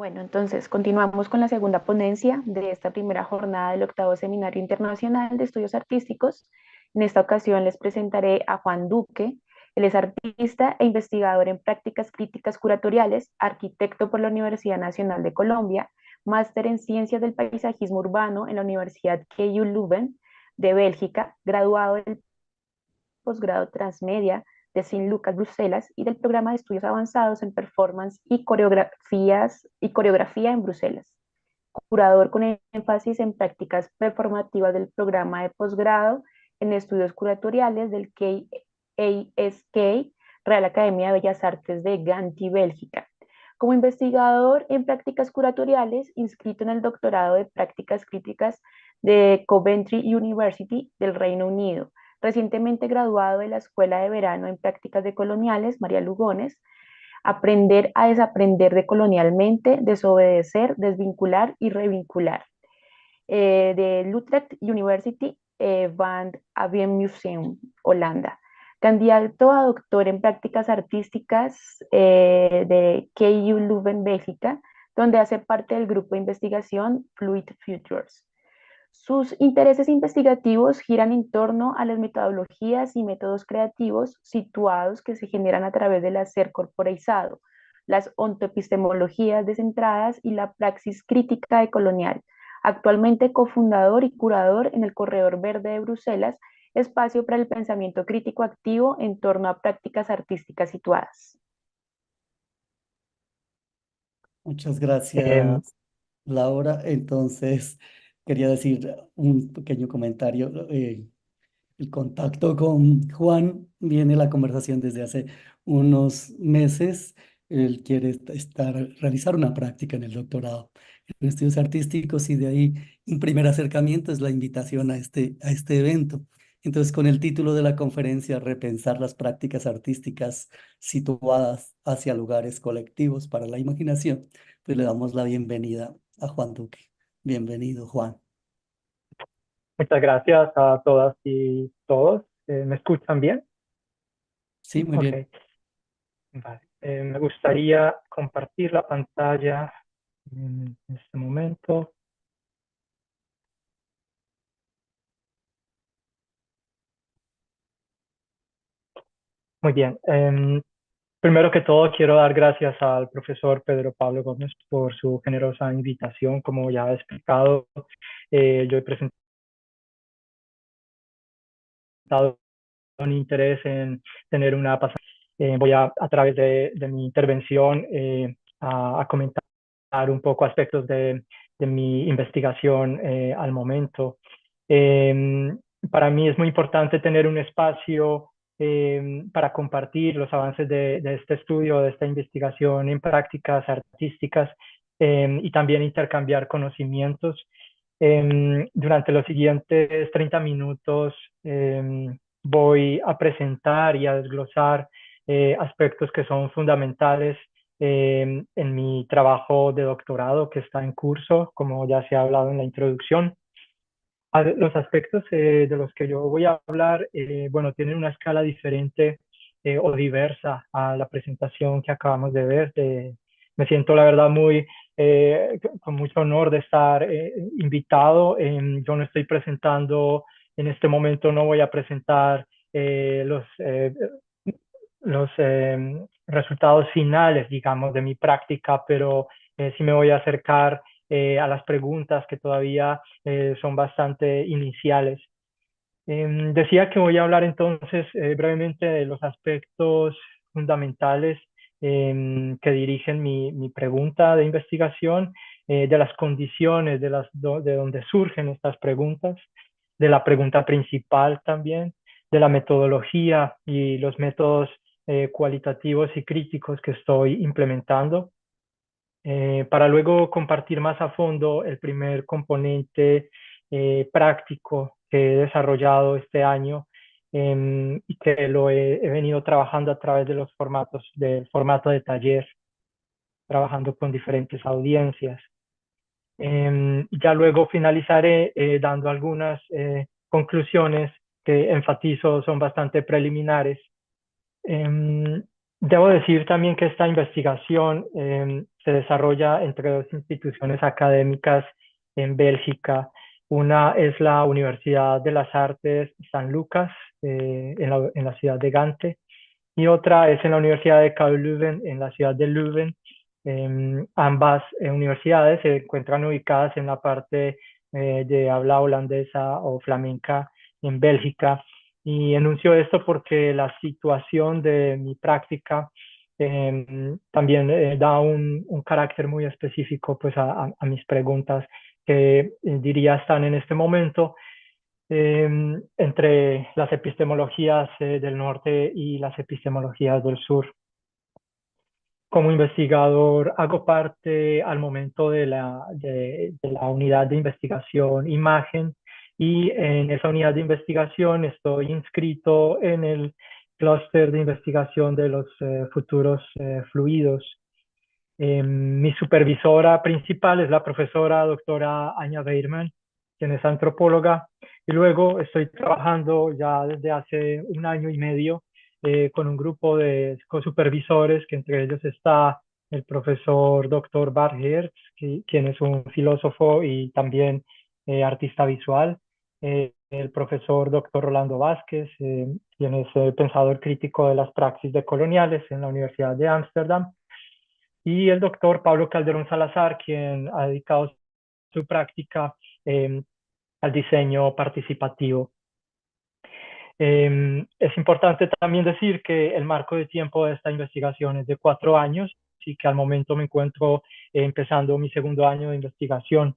Bueno, entonces continuamos con la segunda ponencia de esta primera jornada del octavo Seminario Internacional de Estudios Artísticos. En esta ocasión les presentaré a Juan Duque. Él es artista e investigador en prácticas críticas curatoriales, arquitecto por la Universidad Nacional de Colombia, máster en Ciencias del Paisajismo Urbano en la Universidad KU Leuven de Bélgica, graduado del posgrado Transmedia de Saint Lucas, Bruselas, y del programa de estudios avanzados en performance y coreografía en Bruselas. Curador con énfasis en prácticas performativas del programa de posgrado en estudios curatoriales del KASK, Real Academia de Bellas Artes de Gante, Bélgica. Como investigador en prácticas curatoriales, inscrito en el doctorado de prácticas críticas de Coventry University del Reino Unido, recientemente graduado de la Escuela de Verano en Prácticas Decoloniales, María Lugones, Aprender a desaprender decolonialmente, desobedecer, desvincular y revincular, de Utrecht University, Van Aven Museum, Holanda. Candidato a doctor en prácticas artísticas de KU Leuven, Bélgica, donde hace parte del grupo de investigación Fluid Futures. Sus intereses investigativos giran en torno a las metodologías y métodos creativos situados que se generan a través del hacer corporeizado, las ontoepistemologías descentradas y la praxis crítica decolonial. Actualmente cofundador y curador en el Corredor Verde de Bruselas, espacio para el pensamiento crítico activo en torno a prácticas artísticas situadas. Muchas Em, gracias, Laura. Entonces, quería decir un pequeño comentario. El contacto con Juan viene la conversación desde hace unos meses. Él quiere realizar una práctica en el doctorado en estudios artísticos y de ahí un primer acercamiento es la invitación a este evento. Entonces, con el título de la conferencia, Repensar las prácticas artísticas situadas hacia lugares colectivos para la imaginación, pues le damos la bienvenida a Juan Duque. Bienvenido, Juan. Muchas gracias a todas y todos. ¿Me escuchan bien? Sí, muy Ok, bien. vale. Me gustaría compartir la pantalla en este momento. Muy bien. Primero que todo, quiero dar gracias al profesor Pedro Pablo Gómez por su generosa invitación. Como ya he explicado, yo he presentado un interés en tener una pasada. Voy a través de mi intervención, a comentar un poco aspectos de mi investigación al momento. Eh, para mí es muy importante tener un espacio para compartir los avances de este estudio, de esta investigación en prácticas artísticas, y también intercambiar conocimientos. Durante los siguientes 30 minutos voy a presentar y a desglosar aspectos que son fundamentales en mi trabajo de doctorado que está en curso, como ya se ha hablado en la introducción. Los aspectos de los que yo voy a hablar, bueno, tienen una escala diferente o diversa a la presentación que acabamos de ver. Me siento, la verdad, con mucho honor de estar invitado. Yo no estoy presentando, en este momento no voy a presentar los resultados finales, digamos, de mi práctica, pero sí me voy a acercar a las preguntas que todavía son bastante iniciales. Decía que voy a hablar entonces brevemente de los aspectos fundamentales que dirigen mi pregunta de investigación, de las condiciones de donde surgen estas preguntas, de la pregunta principal también, de la metodología y los métodos cualitativos y críticos que estoy implementando, para luego compartir más a fondo el primer componente práctico que he desarrollado este año, y que he venido trabajando a través de del formato de taller, trabajando con diferentes audiencias. Ya luego finalizaré dando algunas conclusiones que enfatizo son bastante preliminares. Debo decir también que esta investigación se desarrolla entre dos instituciones académicas en Bélgica. Una es la Universidad de las Artes San Lucas, en la ciudad de Gante, y otra es en la Universidad de KU Leuven, en la ciudad de Leuven. Ambas universidades se encuentran ubicadas en la parte de habla holandesa o flamenca en Bélgica. Y enuncio esto porque la situación de mi práctica también da un carácter muy específico pues, a mis preguntas que diría están en este momento entre las epistemologías del norte y las epistemologías del sur. Como investigador hago parte al momento de la unidad de investigación imagen, y en esa unidad de investigación estoy inscrito en el clúster de investigación de los futuros fluidos. Mi supervisora principal es la profesora doctora Anja Weirman, quien es antropóloga, y luego estoy trabajando ya desde hace un año y medio con un grupo de cosupervisores, que entre ellos está el profesor doctor Bart Hertz, quien es un filósofo y también artista visual, el profesor doctor Rolando Vázquez, quien es el pensador crítico de las praxis decoloniales en la Universidad de Ámsterdam, y el doctor Pablo Calderón Salazar, quien ha dedicado su práctica al diseño participativo. Es importante también decir que el marco de tiempo de esta investigación es de 4 años, y que al momento me encuentro empezando mi segundo año de investigación.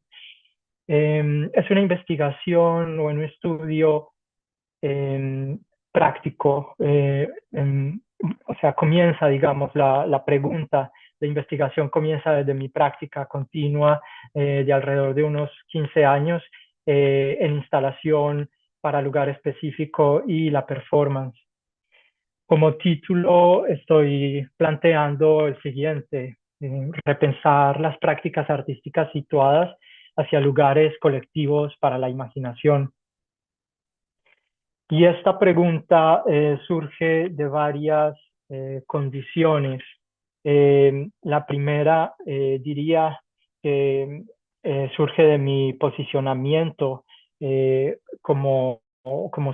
Es una investigación o un estudio práctico, o sea, comienza, digamos, la pregunta de investigación comienza desde mi práctica continua de alrededor de unos 15 años en instalación para lugar específico y la performance. Como título estoy planteando el siguiente: repensar las prácticas artísticas situadas hacia lugares colectivos para la imaginación. Y esta pregunta surge de varias condiciones. La primera, diría que surge de mi posicionamiento como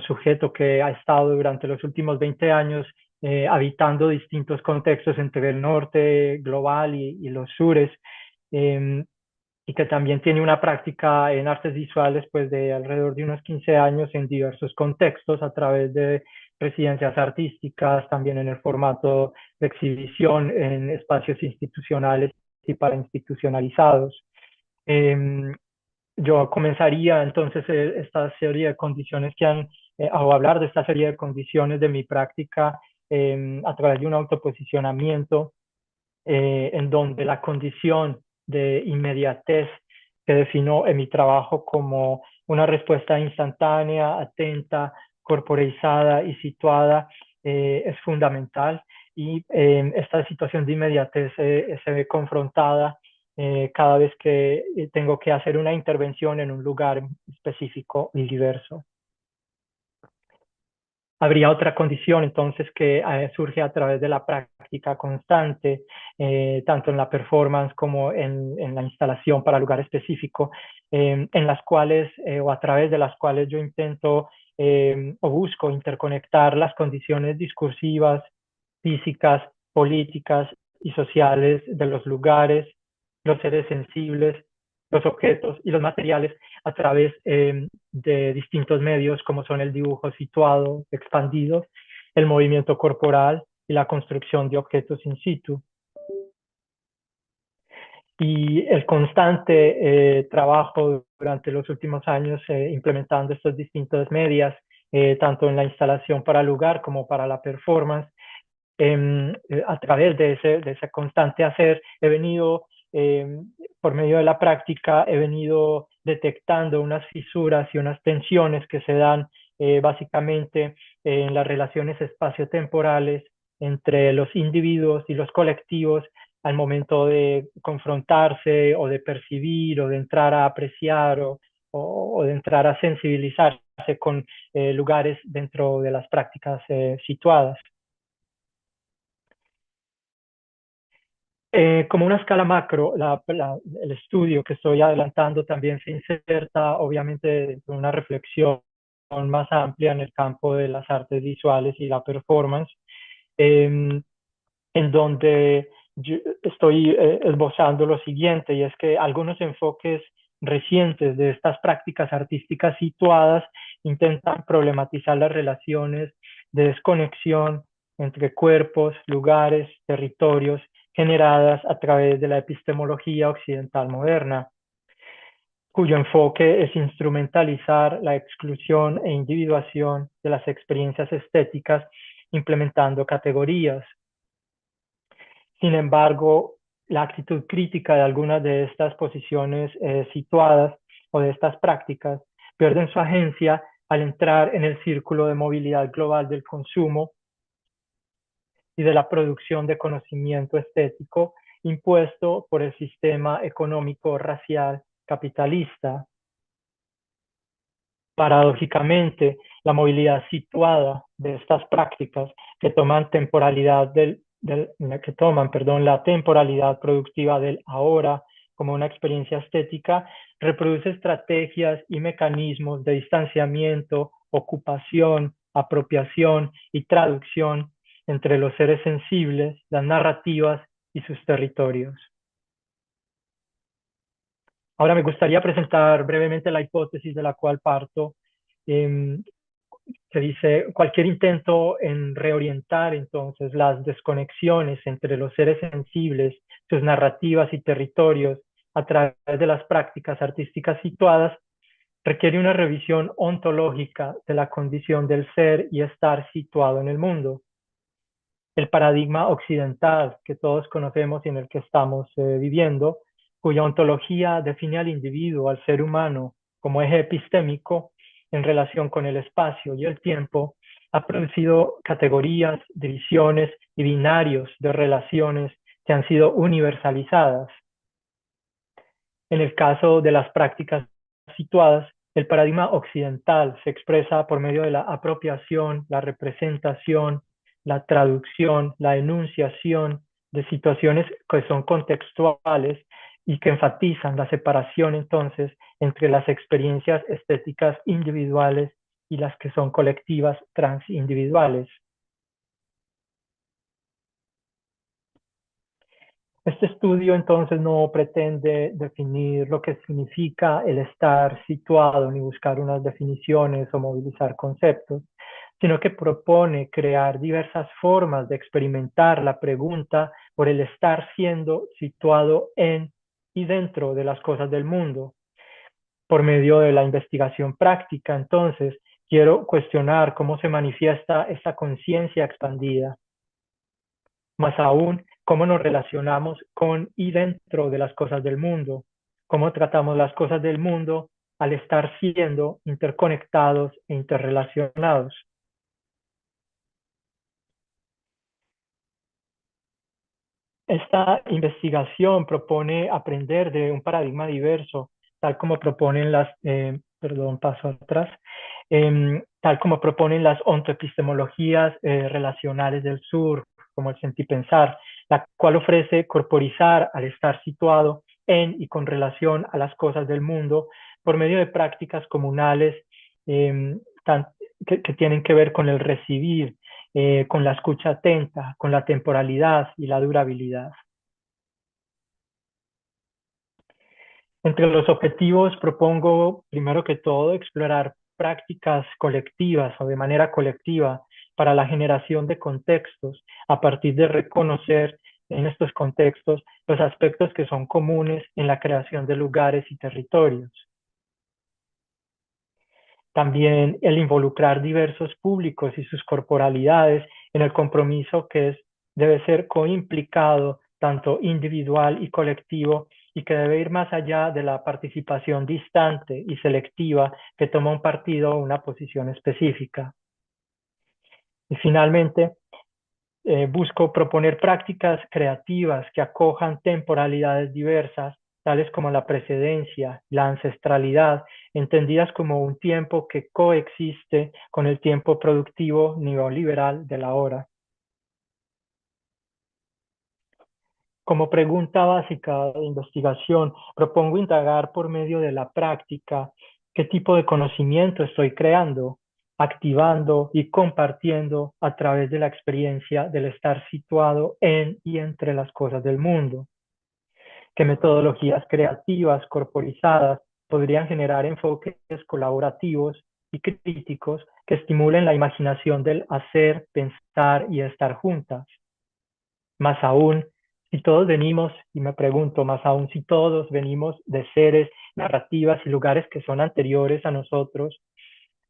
sujeto que ha estado durante los últimos 20 años habitando distintos contextos entre el norte global y los sures. Y que también tiene una práctica en artes visuales pues de alrededor de unos 15 años en diversos contextos a través de residencias artísticas, también en el formato de exhibición en espacios institucionales y parainstitucionalizados. Yo comenzaría entonces esta serie de condiciones o hablar de esta serie de condiciones de mi práctica a través de un autoposicionamiento en donde la condición de inmediatez que defino en mi trabajo como una respuesta instantánea, atenta, corporeizada y situada es fundamental. Y esta situación de inmediatez se ve confrontada cada vez que tengo que hacer una intervención en un lugar específico y diverso. Habría otra condición entonces que surge a través de la práctica constante, tanto en la performance como en la instalación para lugar específico, en las cuales o a través de las cuales yo intento o busco interconectar las condiciones discursivas, físicas, políticas y sociales de los lugares, los seres sensibles, los objetos y los materiales a través de distintos medios como son el dibujo situado, expandido, el movimiento corporal y la construcción de objetos in situ. Y el constante trabajo durante los últimos años implementando estos distintos medios, tanto en la instalación para lugar como para la performance, a través de ese constante hacer, he venido, por medio de la práctica, he venido detectando unas fisuras y unas tensiones que se dan básicamente en las relaciones espaciotemporales entre los individuos y los colectivos al momento de confrontarse o de percibir o de entrar a apreciar o de entrar a sensibilizarse con lugares dentro de las prácticas situadas. Como una escala macro, el estudio que estoy adelantando también se inserta obviamente en una reflexión más amplia en el campo de las artes visuales y la performance, em, en donde yo estoy esbozando lo siguiente, y es que algunos enfoques recientes de estas prácticas artísticas situadas intentan problematizar las relaciones de desconexión entre cuerpos, lugares, territorios, generadas a través de la epistemología occidental moderna, cuyo enfoque es instrumentalizar la exclusión e individuación de las experiencias estéticas implementando categorías. Sin embargo, la actitud crítica de algunas de estas posiciones situadas o de estas prácticas pierden su agencia al entrar en el círculo de movilidad global del consumo y de la producción de conocimiento estético impuesto por el sistema económico racial capitalista. Paradójicamente, la movilidad situada de estas prácticas que toman la temporalidad productiva del ahora como una experiencia estética, reproduce estrategias y mecanismos de distanciamiento, ocupación, apropiación y traducción entre los seres sensibles, las narrativas y sus territorios. Ahora me gustaría presentar brevemente la hipótesis de la cual parto. Se dice, cualquier intento en reorientar entonces las desconexiones entre los seres sensibles, sus narrativas y territorios a través de las prácticas artísticas situadas, requiere una revisión ontológica de la condición del ser y estar situado en el mundo. El paradigma occidental que todos conocemos y en el que estamos viviendo, cuya ontología define al individuo, al ser humano, como eje epistémico en relación con el espacio y el tiempo, ha producido categorías, divisiones y binarios de relaciones que han sido universalizadas. En el caso de las prácticas situadas, el paradigma occidental se expresa por medio de la apropiación, la representación, la traducción, la enunciación de situaciones que son contextuales y que enfatizan la separación entonces entre las experiencias estéticas individuales y las que son colectivas transindividuales. Este estudio entonces no pretende definir lo que significa el estar situado ni buscar unas definiciones o movilizar conceptos, sino que propone crear diversas formas de experimentar la pregunta por el estar siendo situado en y dentro de las cosas del mundo. Por medio de la investigación práctica, entonces, quiero cuestionar cómo se manifiesta esta conciencia expandida. Más aún, cómo nos relacionamos con y dentro de las cosas del mundo, cómo tratamos las cosas del mundo al estar siendo interconectados e interrelacionados. Esta investigación propone aprender de un paradigma diverso, tal como proponen tal como proponen las ontoepistemologías relacionales del sur, como el sentipensar, la cual ofrece corporizar al estar situado en y con relación a las cosas del mundo por medio de prácticas comunales que tienen que ver con el recibir, con la escucha atenta, con la temporalidad y la durabilidad. Entre los objetivos propongo, primero que todo, explorar prácticas colectivas o de manera colectiva para la generación de contextos a partir de reconocer en estos contextos los aspectos que son comunes en la creación de lugares y territorios. También el involucrar diversos públicos y sus corporalidades en el compromiso que debe ser coimplicado tanto individual y colectivo y que debe ir más allá de la participación distante y selectiva que toma un partido o una posición específica. Y finalmente, busco proponer prácticas creativas que acojan temporalidades diversas, tales como la precedencia, la ancestralidad, entendidas como un tiempo que coexiste con el tiempo productivo neoliberal de la hora. Como pregunta básica de investigación, propongo indagar por medio de la práctica qué tipo de conocimiento estoy creando, activando y compartiendo a través de la experiencia del estar situado en y entre las cosas del mundo. Qué metodologías creativas corporizadas podrían generar enfoques colaborativos y críticos que estimulen la imaginación del hacer, pensar y estar juntas. Más aún, si todos venimos, y me pregunto, más aún si todos venimos de seres, narrativas y lugares que son anteriores a nosotros,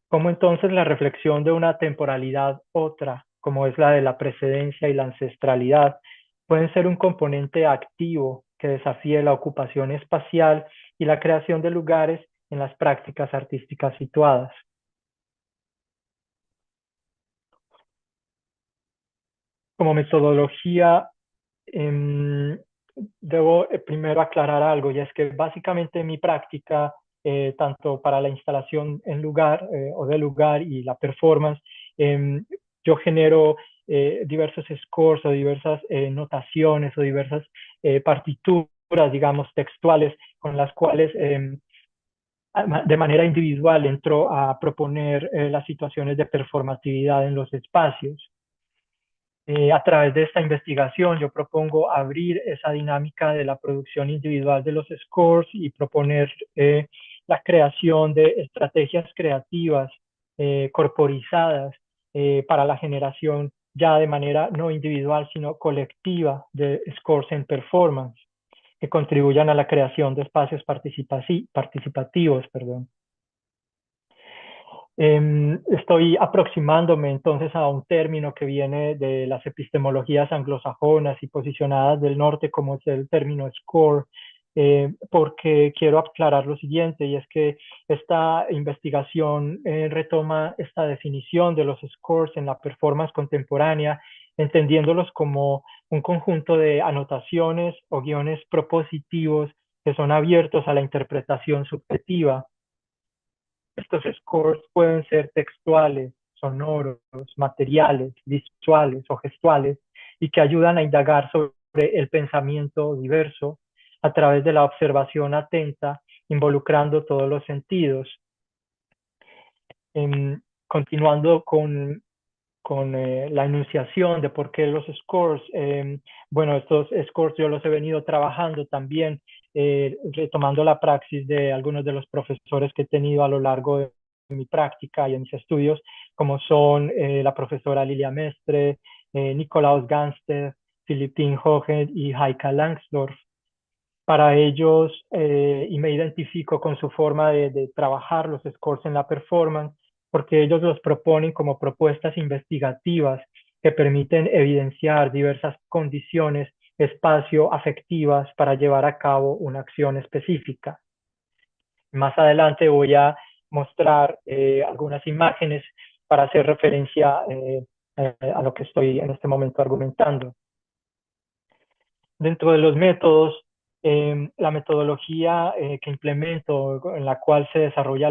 ¿cómo entonces la reflexión de una temporalidad otra, como es la de la precedencia y la ancestralidad, pueden ser un componente activo que desafíe la ocupación espacial y la creación de lugares en las prácticas artísticas situadas? Como metodología, Em, debo primero aclarar algo, y es que básicamente mi práctica, tanto para la instalación en lugar o de lugar y la performance, yo genero diversos scores o diversas notaciones o diversas partituras, digamos, textuales, con las cuales de manera individual entro a proponer las situaciones de performatividad en los espacios. A través de esta investigación yo propongo abrir esa dinámica de la producción individual de los scores y proponer la creación de estrategias creativas corporizadas para la generación ya de manera no individual sino colectiva de scores en performance que contribuyan a la creación de espacios participativos, perdón. Estoy aproximándome entonces a un término que viene de las epistemologías anglosajonas y posicionadas del norte, como es el término score, porque quiero aclarar lo siguiente, y es que esta investigación retoma esta definición de los scores en la performance contemporánea, entendiéndolos como un conjunto de anotaciones o guiones propositivos que son abiertos a la interpretación subjetiva. Estos scores pueden ser textuales, sonoros, materiales, visuales o gestuales y que ayudan a indagar sobre el pensamiento diverso a través de la observación atenta, involucrando todos los sentidos. Continuando con la enunciación de por qué los scores. Bueno, estos scores yo los he venido trabajando también, retomando la praxis de algunos de los profesores que he tenido a lo largo de mi práctica y en mis estudios, como son la profesora Lilia Mestre, Nikolaus Ganster, Philippine Hohen y Heike Langsdorff. Para ellos, y me identifico con su forma de trabajar los scores en la performance, porque ellos los proponen como propuestas investigativas que permiten evidenciar diversas condiciones espacio-afectivas para llevar a cabo una acción específica. Más adelante voy a mostrar algunas imágenes para hacer referencia a lo que estoy en este momento argumentando. Dentro de los métodos, la metodología que implemento, en la cual se desarrolla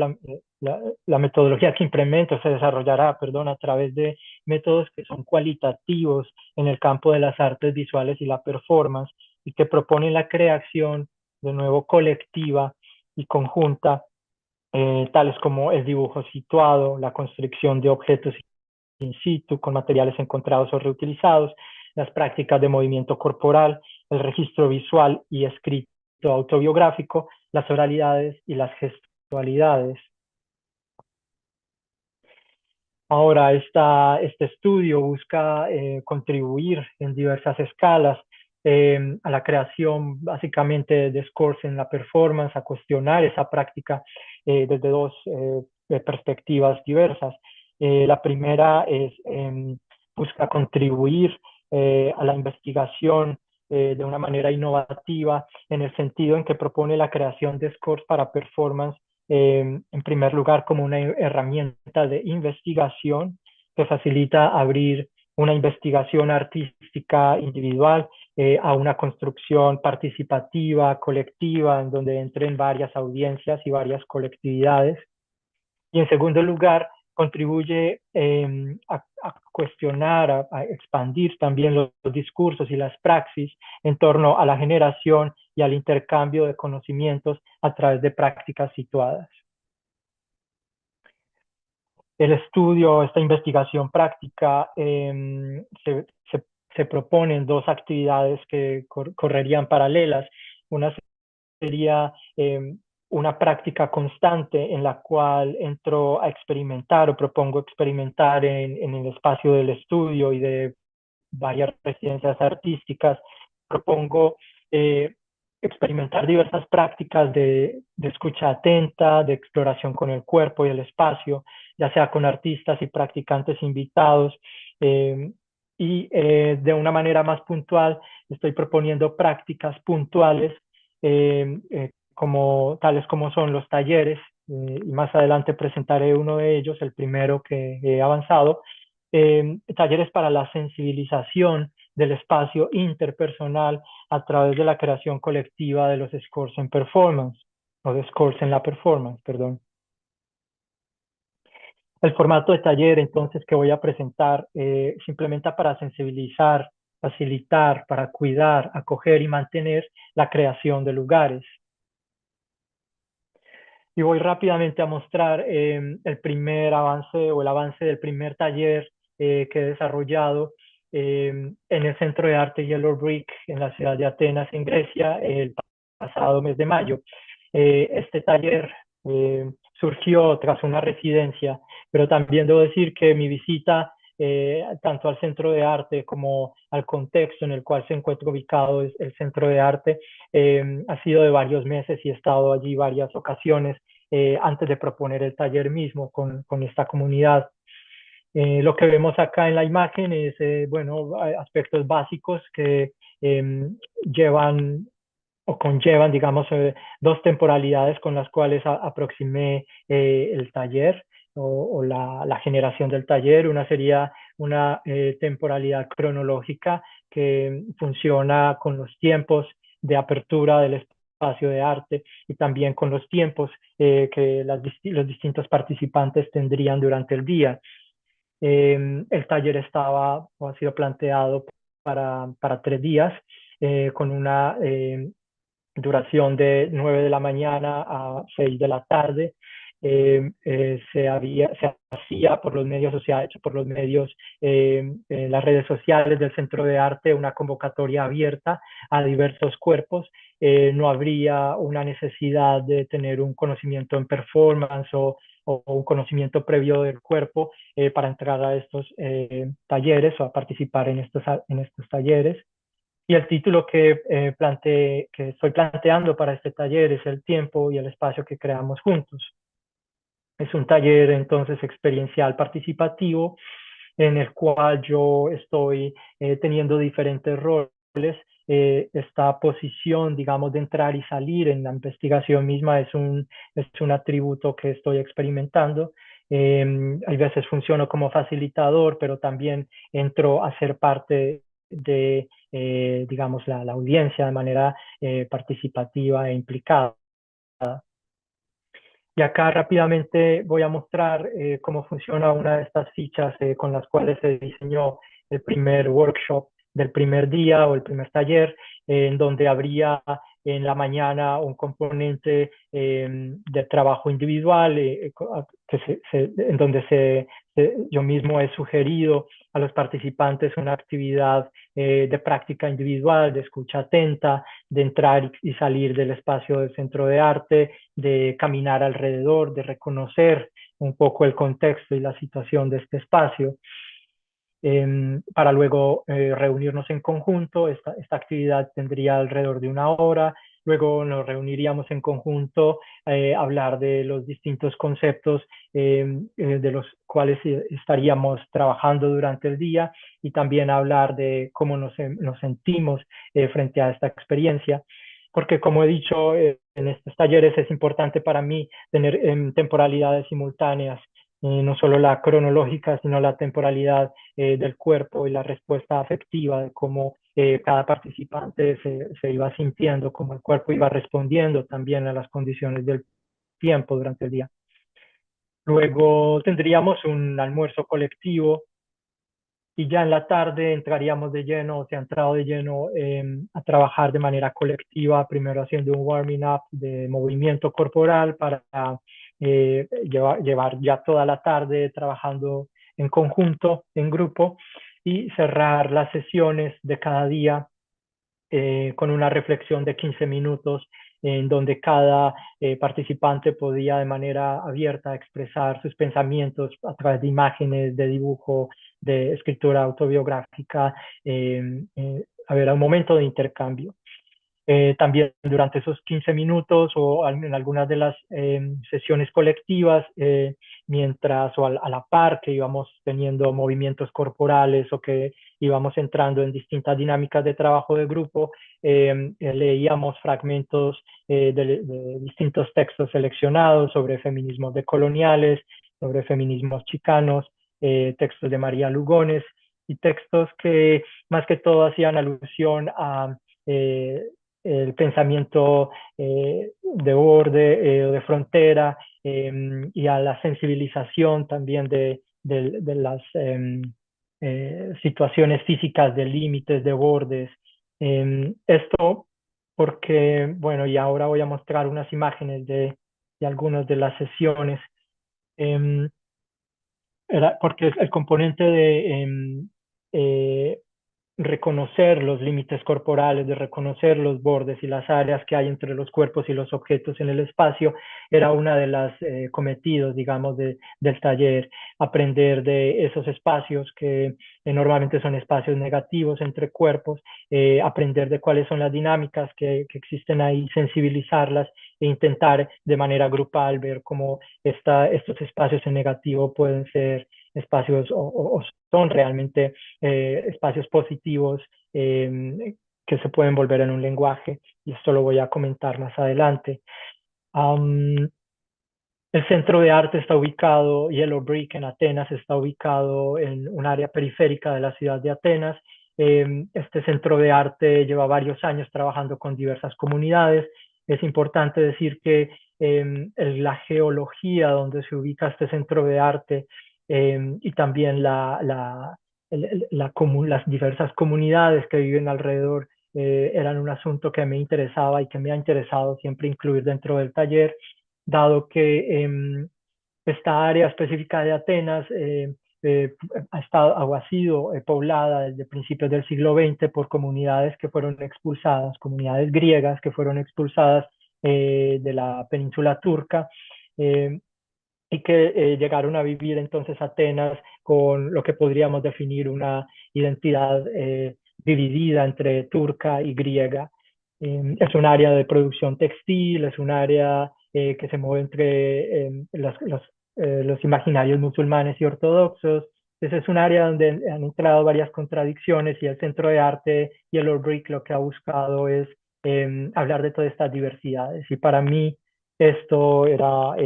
la metodología que implemento se desarrollará, perdón, a través de métodos que son cualitativos en el campo de las artes visuales y la performance y que proponen la creación de nuevo colectiva y conjunta, tales como el dibujo situado, la construcción de objetos in situ con materiales encontrados o reutilizados, las prácticas de movimiento corporal, el registro visual y escrito autobiográfico, las oralidades y las gestualidades. Ahora, este estudio busca contribuir en diversas escalas a la creación básicamente de scores en la performance, a cuestionar esa práctica desde dos perspectivas diversas. La primera es busca contribuir a la investigación de una manera innovativa en el sentido en que propone la creación de scores para performance en primer lugar como una herramienta de investigación que facilita abrir una investigación artística individual a una construcción participativa, colectiva, en donde entren varias audiencias y varias colectividades. Y en segundo lugar, contribuye a cuestionar, a expandir también los discursos y las praxis en torno a la generación y al intercambio de conocimientos a través de prácticas situadas. El estudio, esta investigación práctica, se proponen dos actividades que correrían paralelas. Una sería una práctica constante en la cual entro a experimentar o propongo experimentar en el espacio del estudio y de varias residencias artísticas. Propongo experimentar diversas prácticas de escucha atenta, de exploración con el cuerpo y el espacio, ya sea con artistas y practicantes invitados. De una manera más puntual, estoy proponiendo prácticas puntuales tales como son los talleres, y más adelante presentaré uno de ellos, el primero que he avanzado, talleres para la sensibilización del espacio interpersonal a través de la creación colectiva de los scores en performance, o de scores en la performance, perdón. El formato de taller, entonces, que voy a presentar, simplemente para sensibilizar, facilitar, para cuidar, acoger y mantener la creación de lugares. Y voy rápidamente a mostrar el primer avance o el avance del primer taller que he desarrollado en el Centro de Arte Yellow Brick en la ciudad de Atenas, en Grecia, el pasado mes de mayo. Este taller surgió tras una residencia, pero también debo decir que mi visita tanto al Centro de Arte como al contexto en el cual se encuentra ubicado el Centro de Arte, ha sido de varios meses y he estado allí varias ocasiones antes de proponer el taller mismo con esta comunidad. Lo que vemos acá en la imagen es, bueno, aspectos básicos que llevan o conllevan, digamos, dos temporalidades con las cuales aproximé el taller o la generación del taller. Una sería una temporalidad cronológica que funciona con los tiempos de apertura del espacio de arte y también con los tiempos que los distintos participantes tendrían durante el día. El taller estaba o ha sido planteado para 3 días con una duración de 9 de la mañana a 6 de la tarde. Se hacía por los medios sociales, por los medios, las redes sociales del Centro de Arte, una convocatoria abierta a diversos cuerpos. No habría una necesidad de tener un conocimiento en performance o un conocimiento previo del cuerpo para entrar a estos talleres o a participar en estos talleres. Y el título que estoy planteando para este taller es El tiempo y el espacio que creamos juntos. Es un taller entonces experiencial participativo en el cual yo estoy teniendo diferentes roles. Esta posición, digamos, de entrar y salir en la investigación misma es un atributo que estoy experimentando. Hay veces funciono como facilitador, pero también entro a ser parte de, digamos, la audiencia de manera participativa e implicada. Y acá rápidamente voy a mostrar cómo funciona una de estas fichas con las cuales se diseñó el primer workshop del primer día o el primer taller, en donde habría en la mañana un componente de trabajo individual, en donde yo mismo he sugerido a los participantes una actividad de práctica individual, de escucha atenta, de entrar y salir del espacio del Centro de Arte, de caminar alrededor, de reconocer un poco el contexto y la situación de este espacio, para luego reunirnos en conjunto. Esta actividad tendría alrededor de 1 hora. Luego nos reuniríamos en conjunto, hablar de los distintos conceptos de los cuales estaríamos trabajando durante el día y también hablar de cómo nos sentimos frente a esta experiencia. Porque, como he dicho, en estos talleres es importante para mí tener temporalidades simultáneas, no solo la cronológica, sino la temporalidad del cuerpo y la respuesta afectiva de cómo cada participante se iba sintiendo, cómo el cuerpo iba respondiendo también a las condiciones del tiempo durante el día. Luego tendríamos un almuerzo colectivo y ya en la tarde entraríamos de lleno, o se ha entrado de lleno a trabajar de manera colectiva, primero haciendo un warming up de movimiento corporal para llevar ya toda la tarde trabajando en conjunto, en grupo, y cerrar las sesiones de cada día con una reflexión de 15 minutos en donde cada participante podía de manera abierta expresar sus pensamientos a través de imágenes, de dibujo, de escritura autobiográfica. Haber un momento de intercambio. También durante esos 15 minutos o en algunas de las sesiones colectivas, mientras o a la par que íbamos teniendo movimientos corporales o que íbamos entrando en distintas dinámicas de trabajo de grupo, leíamos fragmentos de distintos textos seleccionados sobre feminismos decoloniales, sobre feminismos chicanos, textos de María Lugones y textos que más que todo hacían alusión a el pensamiento de borde o de frontera y a la sensibilización también de las situaciones físicas de límites, de bordes. Esto porque, bueno, y ahora voy a mostrar unas imágenes de algunas de las sesiones. Eh, Porque el componente de reconocer los límites corporales, de reconocer los bordes y las áreas que hay entre los cuerpos y los objetos en el espacio, era una de las cometidos, digamos, del taller, aprender de esos espacios que normalmente son espacios negativos entre cuerpos, aprender de cuáles son las dinámicas que existen ahí, sensibilizarlas e intentar de manera grupal ver cómo estos espacios en negativo pueden ser espacios o son realmente espacios positivos que se pueden volver en un lenguaje, y esto lo voy a comentar más adelante. El centro de arte está ubicado, Yellow Brick en Atenas, está ubicado en un área periférica de la ciudad de Atenas. Este centro de arte lleva varios años trabajando con diversas comunidades. Es importante decir que la geología donde se ubica este centro de arte y también las diversas comunidades que viven alrededor eran un asunto que me interesaba y que me ha interesado siempre incluir dentro del taller, dado que esta área específica de Atenas ha sido poblada desde principios del siglo XX por comunidades que fueron expulsadas, comunidades griegas que fueron expulsadas de la península turca y que llegaron a vivir entonces Atenas con lo que podríamos definir una identidad dividida entre turca y griega. Es un área de producción textil, es un área que se mueve entre los imaginarios musulmanes y ortodoxos. Entonces es un área donde han entrado varias contradicciones y el Centro de Arte Yellow Brick lo que ha buscado es hablar de todas estas diversidades. Y para mí esto era,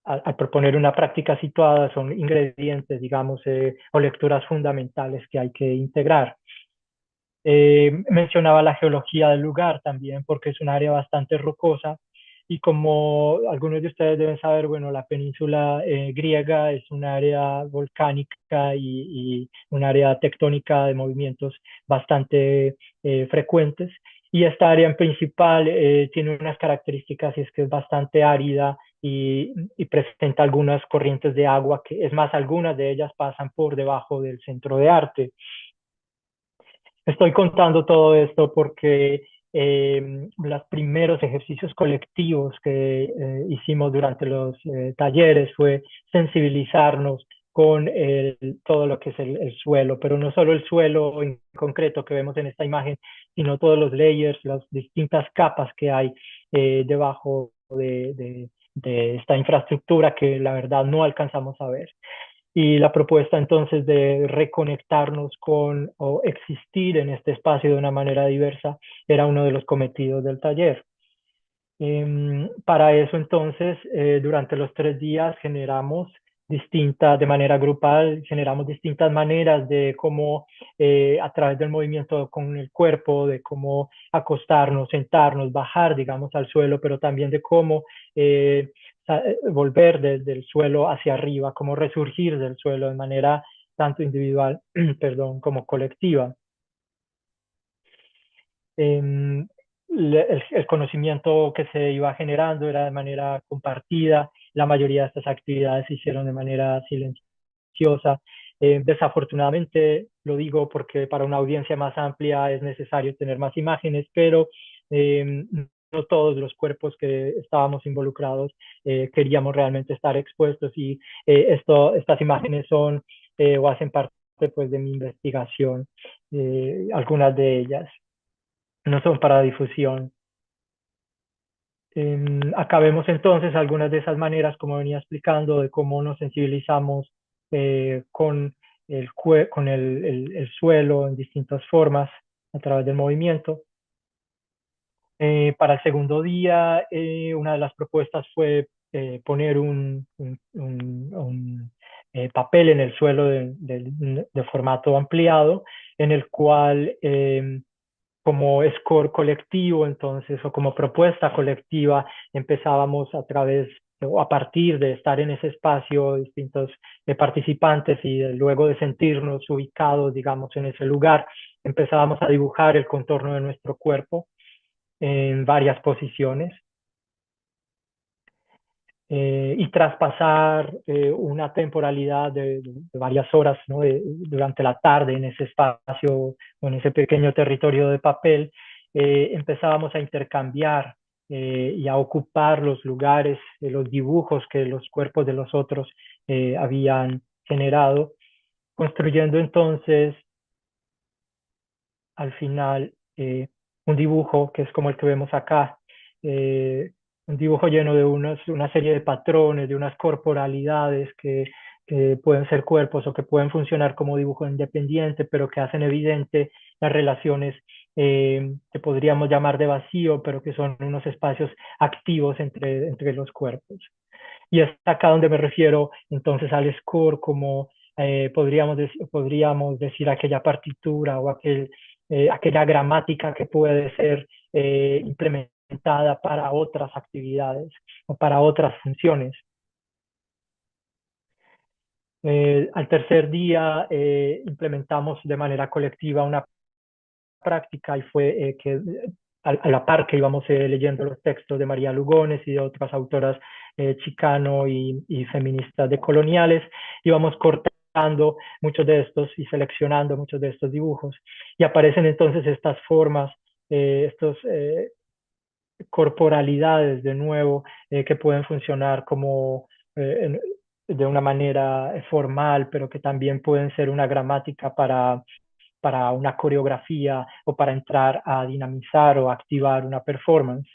al proponer una práctica situada, son ingredientes, digamos, o lecturas fundamentales que hay que integrar. Mencionaba la geología del lugar también, porque es un área bastante rocosa y como algunos de ustedes deben saber, bueno, la península griega es un área volcánica y un área tectónica de movimientos bastante frecuentes. Y esta área en principal tiene unas características y es que es bastante árida y presenta algunas corrientes de agua, que es más, algunas de ellas pasan por debajo del centro de arte. Estoy contando todo esto porque los primeros ejercicios colectivos que hicimos durante los talleres fue sensibilizarnos con todo lo que es el suelo, pero no solo el suelo en concreto que vemos en esta imagen, sino todos los layers, las distintas capas que hay debajo de esta infraestructura que la verdad no alcanzamos a ver. Y la propuesta entonces de reconectarnos con o existir en este espacio de una manera diversa era uno de los cometidos del taller. Para eso entonces, durante los 3 días generamos de manera grupal, generamos distintas maneras de cómo, a través del movimiento con el cuerpo, de cómo acostarnos, sentarnos, bajar, digamos, al suelo, pero también de cómo volver desde el suelo hacia arriba, cómo resurgir del suelo de manera tanto individual, perdón, como colectiva. El conocimiento que se iba generando era de manera compartida, la mayoría de estas actividades se hicieron de manera silenciosa. Desafortunadamente, lo digo porque para una audiencia más amplia es necesario tener más imágenes, pero no todos los cuerpos que estábamos involucrados queríamos realmente estar expuestos y estas imágenes son o hacen parte pues, de mi investigación, algunas de ellas no son para difusión. Acá vemos entonces algunas de esas maneras, como venía explicando, de cómo nos sensibilizamos con el suelo en distintas formas a través del movimiento. Para el segundo día, una de las propuestas fue poner un papel en el suelo de formato ampliado, en el cual como score colectivo, entonces, o como propuesta colectiva, empezábamos a través o a partir de estar en ese espacio, distintos participantes y luego de sentirnos ubicados, digamos, en ese lugar, empezábamos a dibujar el contorno de nuestro cuerpo en varias posiciones. Y traspasar una temporalidad de varias horas, ¿no? Durante la tarde en ese espacio, en ese pequeño territorio de papel, empezábamos a intercambiar y a ocupar los lugares, los dibujos que los cuerpos de los otros habían generado, construyendo entonces al final un dibujo que es como el que vemos acá, un dibujo lleno de una serie de patrones, de unas corporalidades que pueden ser cuerpos o que pueden funcionar como dibujo independiente, pero que hacen evidente las relaciones que podríamos llamar de vacío, pero que son unos espacios activos entre los cuerpos. Y es acá donde me refiero entonces al score como podríamos decir aquella partitura o aquella gramática que puede ser implementada para otras actividades o para otras funciones. Al tercer día implementamos de manera colectiva una práctica y fue que a la par que íbamos leyendo los textos de María Lugones y de otras autoras chicano y feministas decoloniales, íbamos cortando muchos de estos y seleccionando muchos de estos dibujos. Y aparecen entonces estas formas, estos corporalidades de nuevo que pueden funcionar como de una manera formal, pero que también pueden ser una gramática para una coreografía o para entrar a dinamizar o activar una performance.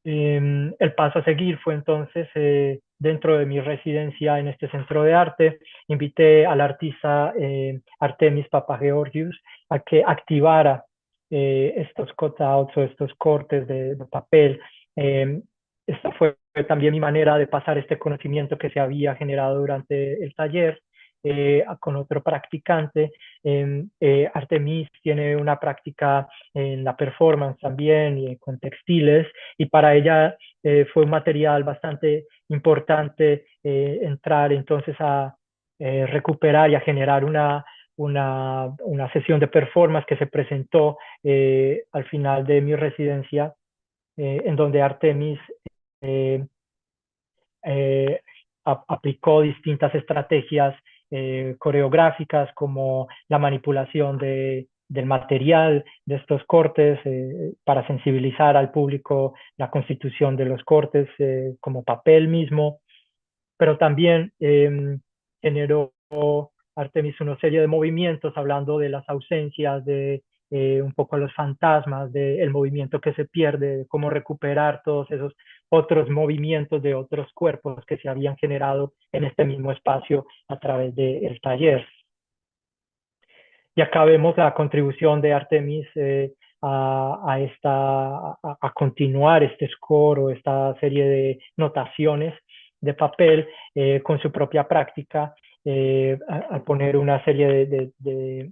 El paso a seguir fue entonces, dentro de mi residencia en este centro de arte, invité al artista Artemis Papageorgiou a que activara estos cutouts o estos cortes de papel. Esta fue también mi manera de pasar este conocimiento que se había generado durante el taller con otro practicante. Artemis tiene una práctica en la performance también y con textiles, y para ella fue un material bastante importante entrar entonces a recuperar y a generar una sesión de performance que se presentó al final de mi residencia, en donde Artemis eh, aplicó distintas estrategias coreográficas como la manipulación del material de estos cortes para sensibilizar al público la constitución de los cortes como papel mismo, pero también generó Artemis una serie de movimientos hablando de las ausencias, de un poco los fantasmas, del movimiento que se pierde, de cómo recuperar todos esos otros movimientos de otros cuerpos que se habían generado en este mismo espacio a través del taller. Y acá vemos la contribución de Artemis a continuar este score o esta serie de notaciones de papel con su propia práctica, al poner una serie de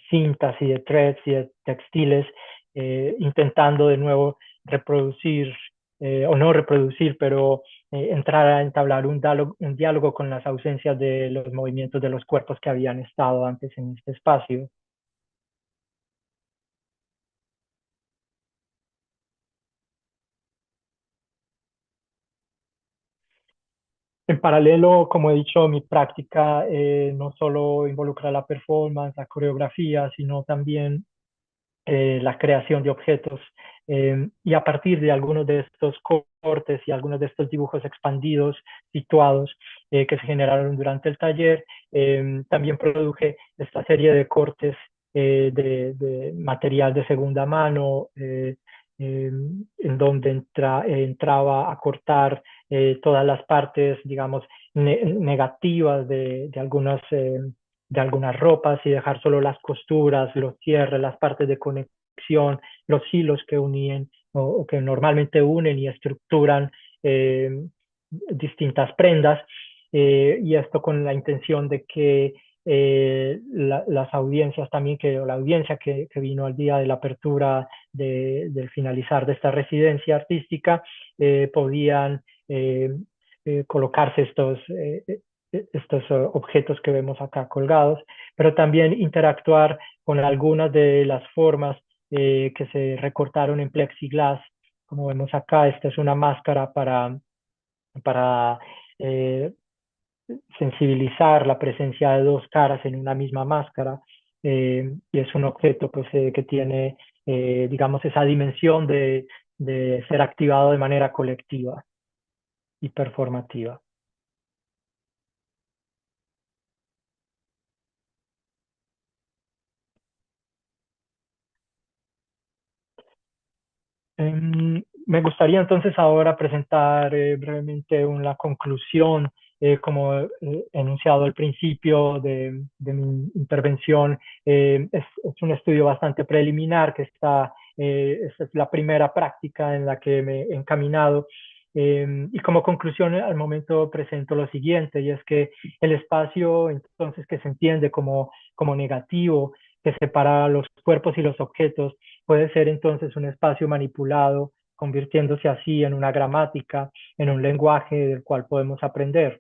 cintas y de threads y de textiles, intentando de nuevo reproducir o no reproducir, pero entrar a entablar un diálogo con las ausencias de los movimientos de los cuerpos que habían estado antes en este espacio. En paralelo, como he dicho, mi práctica no solo involucra la performance, la coreografía, sino también la creación de objetos. Y a partir de algunos de estos cortes y algunos de estos dibujos expandidos, situados, que se generaron durante el taller, también produje esta serie de cortes de material de segunda mano, en donde entraba a cortar todas las partes, digamos, negativas de algunas ropas y dejar solo las costuras, los cierres, las partes de conexión, los hilos que unían o que normalmente unen y estructuran distintas prendas, y esto con la intención de que las audiencias también, o la audiencia que vino al día de la apertura del finalizar de esta residencia artística, podían colocarse estos objetos que vemos acá colgados, pero también interactuar con algunas de las formas que se recortaron en plexiglas. Como vemos acá, esta es una máscara para eh, sensibilizar la presencia de dos caras en una misma máscara, y es un objeto pues, que tiene, digamos, esa dimensión de ser activado de manera colectiva y performativa. Me gustaría entonces ahora presentar brevemente una conclusión, como enunciado al principio de mi intervención. Es un estudio bastante preliminar que es la primera práctica en la que me he encaminado. Y como conclusión, al momento presento lo siguiente, y es que el espacio entonces que se entiende como negativo, que separa los cuerpos y los objetos, puede ser entonces un espacio manipulado, convirtiéndose así en una gramática, en un lenguaje del cual podemos aprender.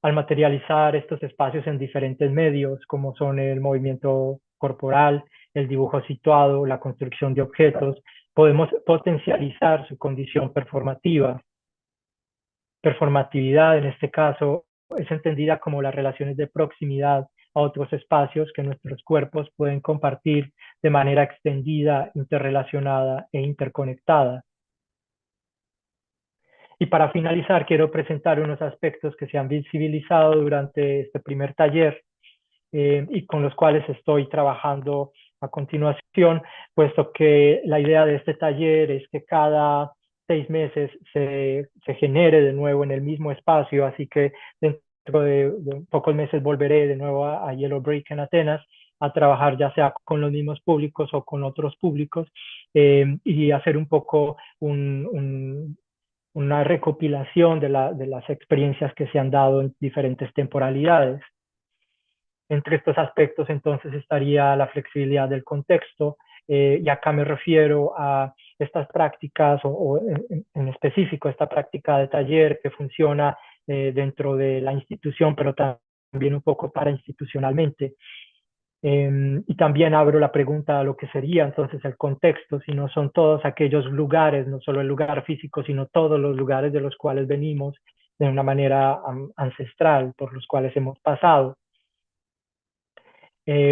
Al materializar estos espacios en diferentes medios, como son el movimiento corporal, el dibujo situado, la construcción de objetos, podemos potencializar su condición performativa. Performatividad, en este caso, es entendida como las relaciones de proximidad a otros espacios que nuestros cuerpos pueden compartir de manera extendida, interrelacionada e interconectada. Y para finalizar, quiero presentar unos aspectos que se han visibilizado durante este primer taller, y con los cuales estoy trabajando a continuación, puesto que la idea de este taller es que cada 6 meses se genere de nuevo en el mismo espacio, así que dentro de pocos meses volveré de nuevo a Yellow Brick en Atenas a trabajar ya sea con los mismos públicos o con otros públicos, y hacer un poco una recopilación de las experiencias que se han dado en diferentes temporalidades. Entre estos aspectos entonces estaría la flexibilidad del contexto, y acá me refiero a estas prácticas o en específico esta práctica de taller que funciona dentro de la institución, pero también un poco parainstitucionalmente. Y también abro la pregunta a lo que sería entonces el contexto, si no son todos aquellos lugares, no solo el lugar físico, sino todos los lugares de los cuales venimos de una manera ancestral, por los cuales hemos pasado.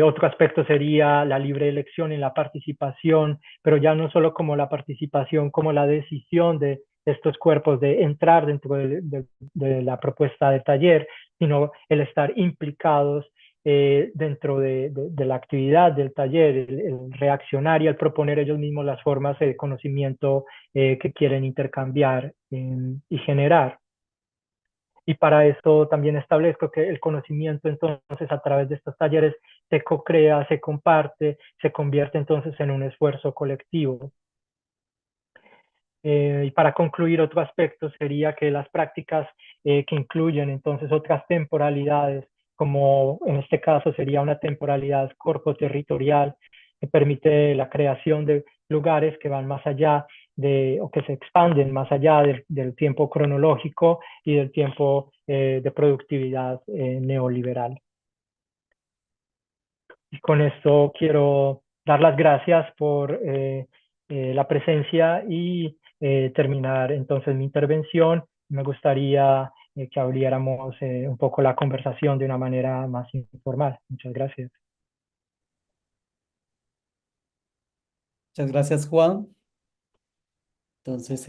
Otro aspecto sería la libre elección en la participación, pero ya no solo como la participación, como la decisión de estos cuerpos de entrar dentro de la propuesta de taller, sino el estar implicados dentro de la actividad del taller, el reaccionar y el proponer ellos mismos las formas de conocimiento que quieren intercambiar y generar. Y para eso también establezco que el conocimiento entonces a través de estos talleres se co-crea, se comparte, se convierte entonces en un esfuerzo colectivo. Y para concluir, otro aspecto sería que las prácticas que incluyen entonces otras temporalidades, como en este caso sería una temporalidad corpoterritorial, que permite la creación de lugares que van más allá o que se expanden más allá del tiempo cronológico y del tiempo de productividad neoliberal. Y con esto quiero dar las gracias por la presencia y terminar entonces mi intervención. Me gustaría que abriéramos un poco la conversación de una manera más informal. Muchas gracias. Muchas gracias, Juan. Entonces,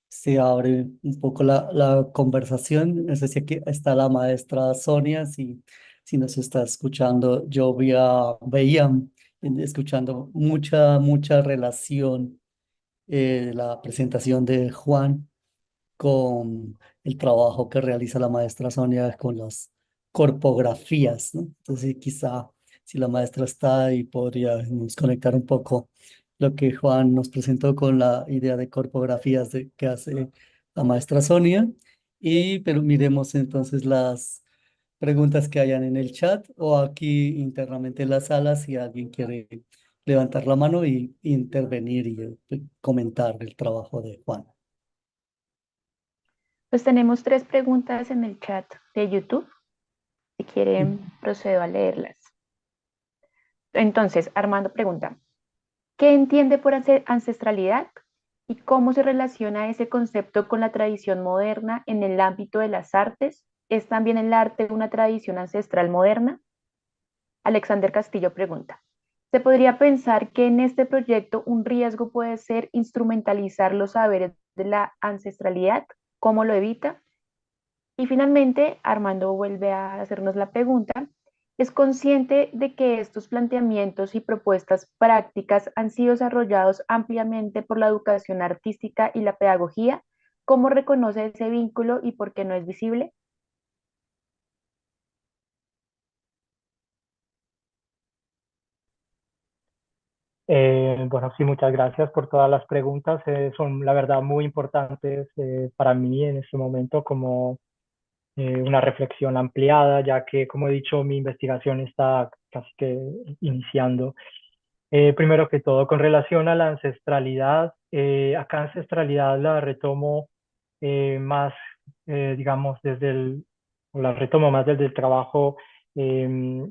se abre un poco la conversación. No sé si aquí está la maestra Sonia, si nos está escuchando. Yo veía, escuchando mucha relación de la presentación de Juan con el trabajo que realiza la maestra Sonia con las corpografías, ¿no? Entonces, quizá si la maestra está ahí, podríamos conectar un poco lo que Juan nos presentó con la idea de corpografías que hace la maestra Sonia. Pero miremos entonces las preguntas que hayan en el chat o aquí internamente en la sala si alguien quiere levantar la mano y intervenir y comentar el trabajo de Juan. Pues tenemos 3 preguntas en el chat de YouTube. Si quieren, procedo a leerlas. Entonces, Armando pregunta, ¿qué entiende por ancestralidad y cómo se relaciona ese concepto con la tradición moderna en el ámbito de las artes? ¿Es también el arte una tradición ancestral moderna? Alexander Castillo pregunta, ¿se podría pensar que en este proyecto un riesgo puede ser instrumentalizar los saberes de la ancestralidad? ¿Cómo lo evita? Y finalmente, Armando vuelve a hacernos la pregunta, ¿es consciente de que estos planteamientos y propuestas prácticas han sido desarrollados ampliamente por la educación artística y la pedagogía? ¿Cómo reconoce ese vínculo y por qué no es visible? Bueno, sí, muchas gracias por todas las preguntas. Son, la verdad, muy importantes para mí en este momento como una reflexión ampliada, ya que, como he dicho, mi investigación está casi que iniciando. Primero que todo, con relación a la ancestralidad, acá ancestralidad la retomo más, digamos, o la retomo más desde el trabajo em,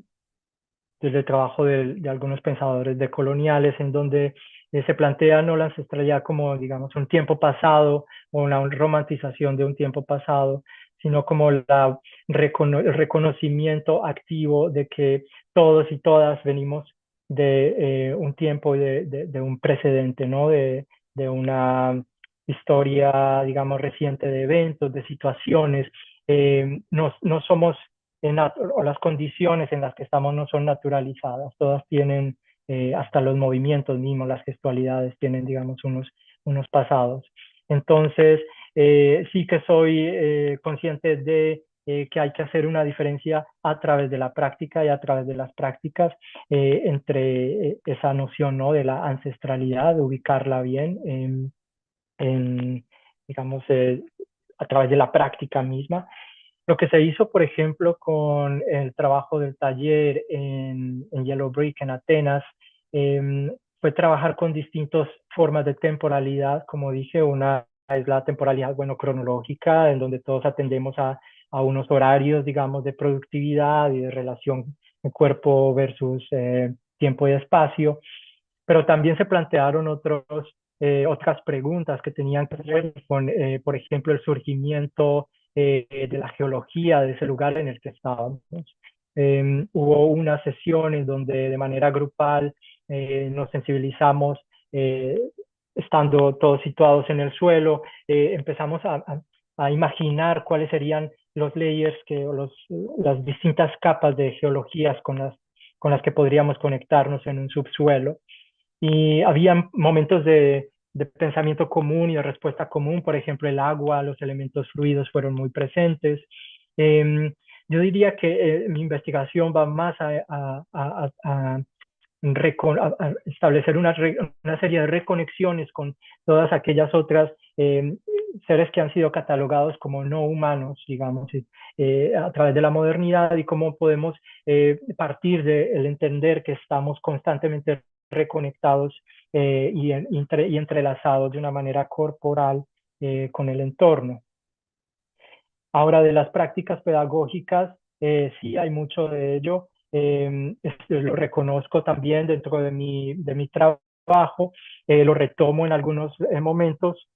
de algunos pensadores decoloniales, en donde se plantea no la ancestralidad como, digamos, un tiempo pasado o una romantización de un tiempo pasado, sino como el reconocimiento activo de que todos y todas venimos de un tiempo, de un precedente, ¿no? De una historia, digamos, reciente de eventos, de situaciones. No somos o las condiciones en las que estamos no son naturalizadas, todas tienen, hasta los movimientos mismos, las gestualidades tienen, digamos, unos pasados. Entonces, sí que soy consciente de que hay que hacer una diferencia a través de la práctica y a través de las prácticas entre esa noción, ¿no? De la ancestralidad, de ubicarla bien digamos, a través de la práctica misma. Lo que se hizo, por ejemplo, con el trabajo del taller en Yellow Brick en Atenas, fue trabajar con distintas formas de temporalidad. Como dije, una es la temporalidad, bueno, cronológica, en donde todos atendemos a unos horarios, digamos, de productividad y de relación de cuerpo versus tiempo y espacio. Pero también se plantearon otras preguntas que tenían que ver con, por ejemplo, el surgimiento de la geología de ese lugar en el que estábamos. Hubo una sesión en donde de manera grupal nos sensibilizamos, estando todos situados en el suelo, empezamos a imaginar cuáles serían los layers, las distintas capas de geologías con las que podríamos conectarnos en un subsuelo. Y había momentos de pensamiento común y de respuesta común, por ejemplo, el agua, los elementos fluidos fueron muy presentes. Yo diría que mi investigación va más a establecer una serie de reconexiones con todas aquellas otras seres que han sido catalogados como no humanos, digamos, a través de la modernidad y cómo podemos partir del entender que estamos constantemente reconectados y entrelazados de una manera corporal con el entorno. Ahora, de las prácticas pedagógicas, sí hay mucho de ello. Lo reconozco también dentro de mi trabajo, lo retomo en algunos momentos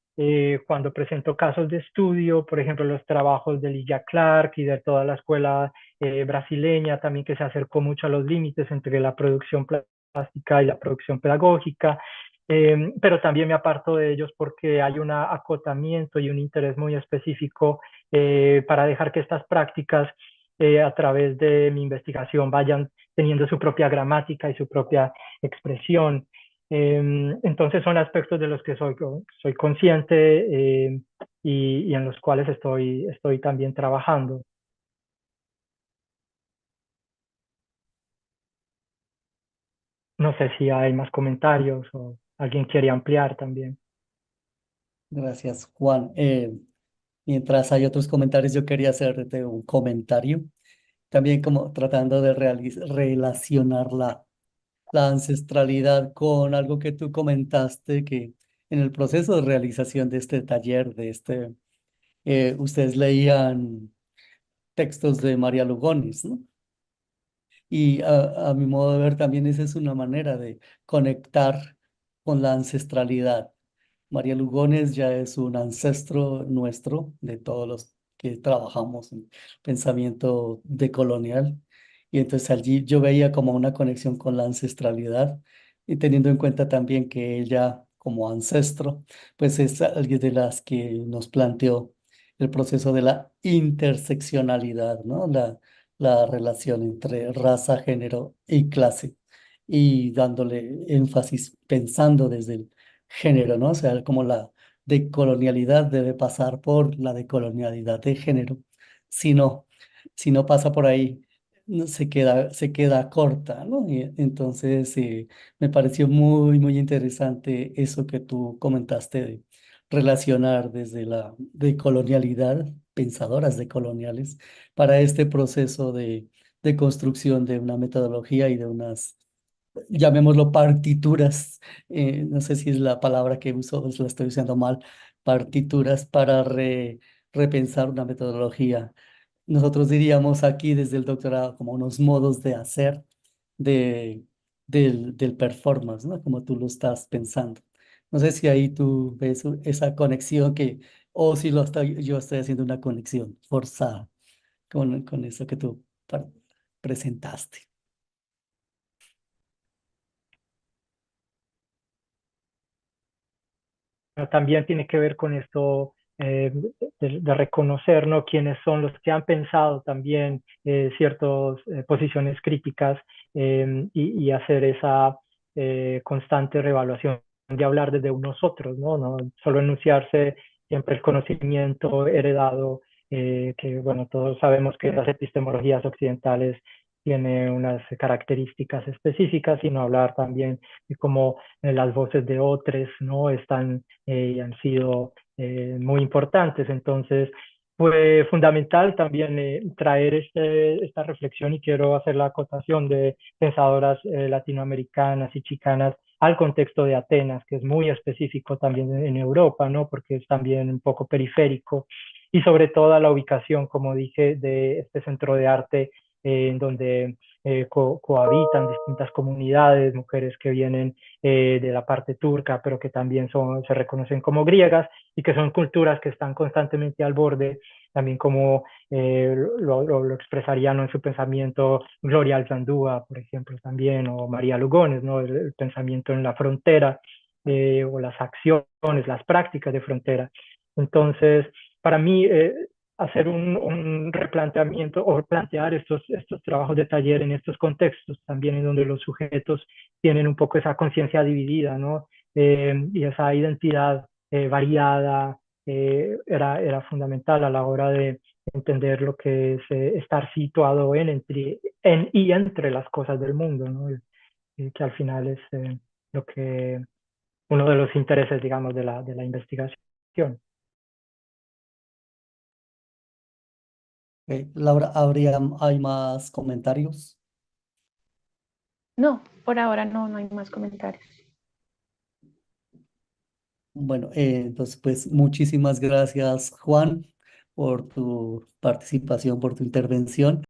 cuando presento casos de estudio, por ejemplo, los trabajos de Ligia Clark y de toda la escuela brasileña, también que se acercó mucho a los límites entre la producción plástica y la producción pedagógica. Pero también me aparto de ellos porque hay un acotamiento y un interés muy específico para dejar que estas prácticas a través de mi investigación vayan teniendo su propia gramática y su propia expresión. Entonces son aspectos de los que soy consciente y en los cuales estoy también trabajando. No sé si hay más comentarios o alguien quiere ampliar también. Gracias, Juan. Mientras hay otros comentarios, yo quería hacerte un comentario, también como tratando de relacionar la ancestralidad con algo que tú comentaste, que en el proceso de realización de este taller, ustedes leían textos de María Lugones, ¿no? Y a mi modo de ver también esa es una manera de conectar con la ancestralidad. María Lugones ya es un ancestro nuestro, de todos los que trabajamos en pensamiento decolonial. Y entonces allí yo veía como una conexión con la ancestralidad y teniendo en cuenta también que ella como ancestro, pues es alguien de las que nos planteó el proceso de la interseccionalidad, ¿no? La relación entre raza, género y clase, y dándole énfasis pensando desde el género, ¿no? O sea, como la decolonialidad debe pasar por la decolonialidad de género. Si no, si no pasa por ahí, se queda corta, ¿no? Y entonces me pareció muy, muy interesante eso que tú comentaste de relacionar desde la decolonialidad, pensadoras decoloniales, para este proceso de construcción de una metodología y de unas, llamémoslo partituras, no sé si es la palabra que uso, o si la estoy usando mal, partituras para repensar una metodología. Nosotros diríamos aquí desde el doctorado como unos modos de hacer de, del performance, ¿no? Como tú lo estás pensando. No sé si ahí tú ves esa conexión o si yo estoy haciendo una conexión forzada con eso que tú presentaste. Pero también tiene que ver con esto de reconocer, ¿no?, quiénes son los que han pensado también ciertas posiciones críticas y hacer esa constante reevaluación de hablar desde unos otros, ¿no? No solo enunciarse siempre el conocimiento heredado, que bueno, todos sabemos que las epistemologías occidentales tienen unas características específicas, sino hablar también de cómo las voces de otros, ¿no?, están y han sido muy importantes. Entonces, fue fundamental también traer esta reflexión y quiero hacer la acotación de pensadoras latinoamericanas y chicanas al contexto de Atenas, que es muy específico también en Europa, ¿no? Porque es también un poco periférico y sobre todo a la ubicación, como dije, de este centro de arte en donde cohabitan distintas comunidades, mujeres que vienen de la parte turca, pero que también se reconocen como griegas y que son culturas que están constantemente al borde, también como lo expresarían en su pensamiento Gloria Alzandúa, por ejemplo, también, o María Lugones, ¿no? El pensamiento en la frontera, o las acciones, las prácticas de frontera. Entonces, para mí, hacer un replanteamiento o plantear estos trabajos de taller en estos contextos también en donde los sujetos tienen un poco esa conciencia dividida, ¿no? Y esa identidad variada era fundamental a la hora de entender lo que es estar situado y entre las cosas del mundo, ¿no? Y que al final es lo que uno de los intereses, digamos, de la investigación. Laura, ¿hay más comentarios? No, por ahora no hay más comentarios. Bueno, entonces pues muchísimas gracias, Juan, por tu participación, por tu intervención.